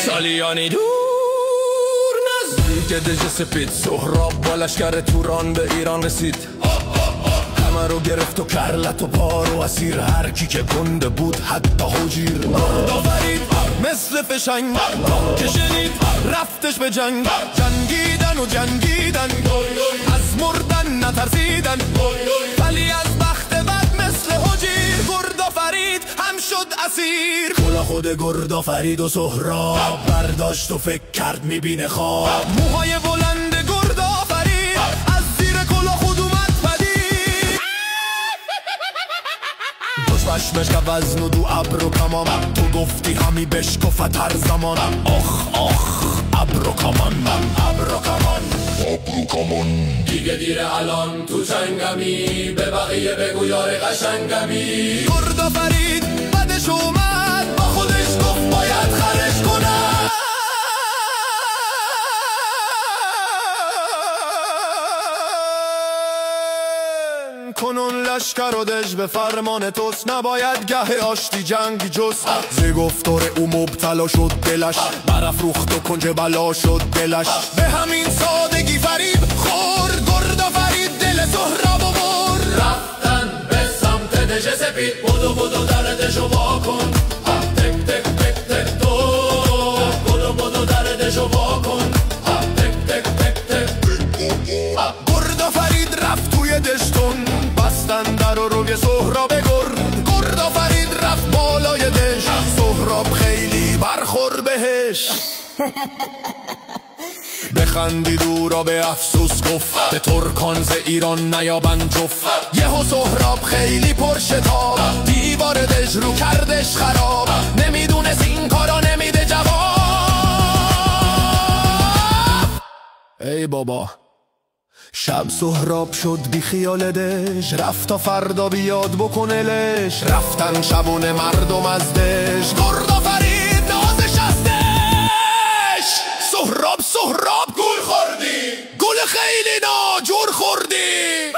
سالیانی دور نزدیک دژ سپید سهراب با لشکر توران به ایران رسید. همه رو گرفت و کرلت و پار و اسیر، هر کی که گنده بود حتی حجیر. داورید مثل فشنگ که شنید رفتش به جنگ، جنگیدن و جنگیدن از مردن نترسیدن، ولی از بخت بد مثل حجیر گردآفرید هم شد اسیر. کلا خود گردآفرید و سهراب برداشت و فکر کرد میبینه خواب. موهای بلند گردآفرید از زیر کلا خود اومد پدید، پشمش که وزن و دو ابر و کمان، تو گفتی همی بشکفت هر زمان. آخ آخ ابر و کمان، ابر و کمان، ابر و کمان. دیگه دیره الان تو چنگمی، به بقیه بگو یار قشنگمی. گردآفرید بعدش اومد با خودش گفت باید خرش کنم. کنون لشکر و دژ به فرمان توست، نباید گه آشتی جنگ جست. ز گفتار او مبتلا شد دلش، برافروخت و کنج بلا شد دلش. به همین سادگی فریب خورد گردآفرید دل سهراب و برد. رفتن به سمت دژ سپید، بدو بدو در دژو وا کن. تک تک تک تک تو بدو بدو در دژو وا کن. تک تک تک تک گردآفرید رفت توی دژتون، بستن در و روی سهراب گردآفرید رفت بالای دژ، سهراب خیلی برخور بهش. بخندید او را به افسوس گفت، به ترکان ز ایران نیابند جفت. یهو سهراب خیلی پرشتاب، دیوار دژ رو کردش خراب. نمیدونست این کارا نمیده جواب. ای بابا شب سهراب شد بی خیال دژ، رفت تا فردا بیاد بکنلش. رفتن شبونه مردم از دژ، گردآفرید نازش از دژ. سهراب سهراب گول خوردی، گول خیلی ناجور خوردی.